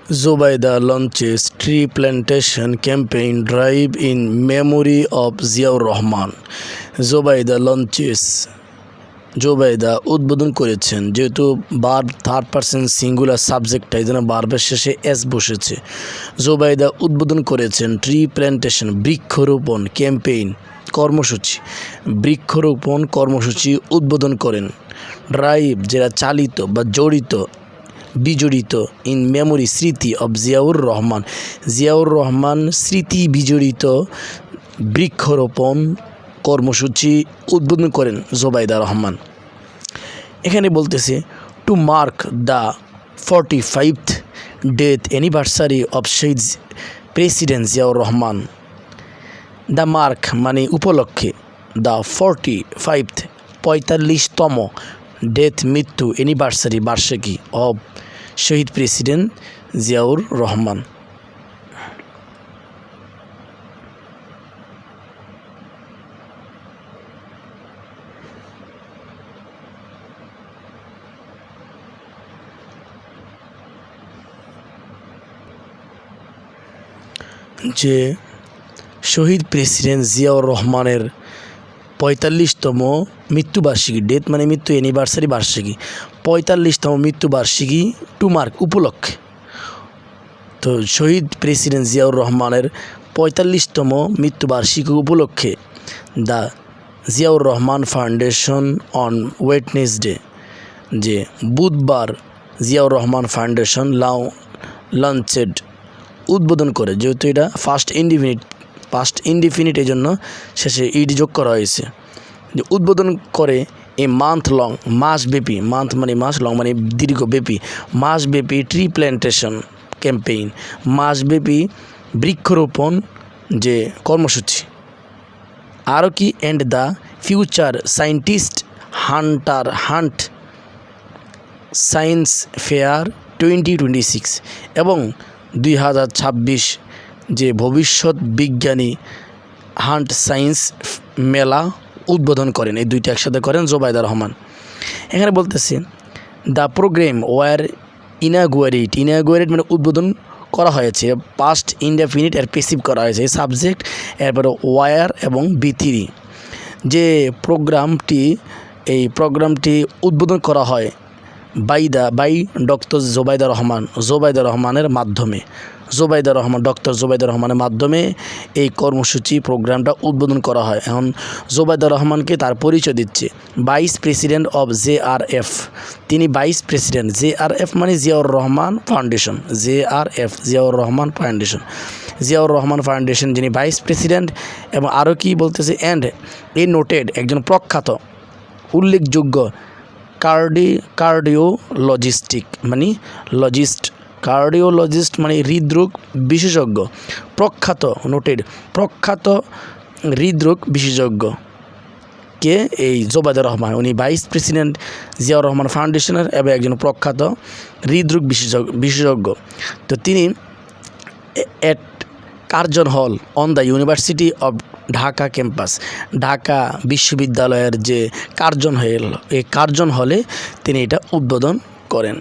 Zubaida launches tree plantation campaign drive in memory of Ziaur Rahman. Zubaida উদ্বোধন করেছেন। যেহেতু verb third person singular subject, এই জন্য ভার্বের শেষে এস বসেছে। জোবাইদা উদ্বোধন করেছেন ট্রি প্ল্যান্টেশন বৃক্ষরোপণ ক্যাম্পেইন কর্মসূচি উদ্বোধন করেন। ড্রাইভ যেটা চালিত বা বিজড়িত ইন মেমোরি স্মৃতি অব জিয়াউর রহমান স্মৃতি বিজড়িত বৃক্ষরোপণ কর্মসূচি উদ্বোধন করেন জোবাইদা রহমান। এখানে বলতেছে to mark the 45th death anniversary of শহীদ president Ziaur Rahman. The mark মানে উপলক্ষে, দ্য 45তম ডেথ মৃত্যু অ্যানিভার্সারি বার্ষিকী অব শহীদ প্রেসিডেন্ট জিয়াউর রহমান। যে শহীদ প্রেসিডেন্ট জিয়াউর রহমানের 45তম মৃত্যুবার্ষিকী, ডেথ মানে মৃত্যু, অ্যানিভার্সারি বার্ষিকী, 45তম মৃত্যুবার্ষিকী টু মার্ক উপলক্ষে। তো শহীদ প্রেসিডেন্ট জিয়াউর রহমানের 45তম মৃত্যুবার্ষিকী উপলক্ষে the Ziaur Rahman foundation on Wednesday, যে বুধবার জিয়াউর রহমান ফাউন্ডেশন লঞ্চেড উদ্বোধন করে। যেহেতু এটা পাস্ট ইনডিফিনিট এই জন্য শেষে ইড যোগ করা হয়েছে। যে উদ্বোধন করে এ মাসব্যাপী, মান্থ মানে মাস, লং মানে দীর্ঘব্যাপী, মাসব্যাপী ট্রি প্ল্যান্টেশন ক্যাম্পেইন, মাসব্যাপী বৃক্ষরোপণ যে কর্মসূচি। আরও কি, and the future scientist hunt science fair 2026 এবং 2026 যে ভবিষ্যৎ বিজ্ঞানী হান্ট সায়েন্স মেলা উদ্বোধন করেন। এই দুইটা একসাথে করেন জোবাইদা রহমান। এখানে বলতেছে দ্য প্রোগ্রাম ওয়ার ইনাগুয়ারেট মানে উদ্বোধন করা হয়েছে, পাস্ট ইনডেফিনিট এর প্যাসিভ করা হয়েছে, এই সাবজেক্ট এরপরে ওয়ার এবং বিতিরি। যে প্রোগ্রামটি উদ্বোধন করা হয় বাই ডক্টর জোবাইদা রহমানের মাধ্যমে। ডক্টর জোবাইদা রহমানের মাধ্যমে এই কর্মসূচি প্রোগ্রামটা উদ্বোধন করা হয়। এখন জোবাইদা রহমানকে তার পরিচয় দিচ্ছে ভাইস প্রেসিডেন্ট অব JRF। তিনি ভাইস প্রেসিডেন্ট, JRF মানে জিয়াউর রহমান ফাউন্ডেশন, জিয়াউর রহমান ফাউন্ডেশন যিনি ভাইস প্রেসিডেন্ট। এবং আরও কি বলতেছে, অ্যান্ড এ নোটেড একজন প্রখ্যাত উল্লেখযোগ্য কার্ডিওলজিস্ট মানে হৃদরোগ বিশেষজ্ঞ, প্রখ্যাত হৃদরোগ বিশেষজ্ঞ কে এই জোবাইদা রহমান। উনি ভাইস প্রেসিডেন্ট জিয়াউর রহমান ফাউন্ডেশনের এবং একজন প্রখ্যাত হৃদরোগ বিশেষজ্ঞ। তো তিনি এট কার্জন হল on the university of Dhaka campus, Dhaka বিশ্ববিদ্যালয়ের যে কার্জন হল, এই কার্জন হলে তিনি এটা উদ্বোধন করেন।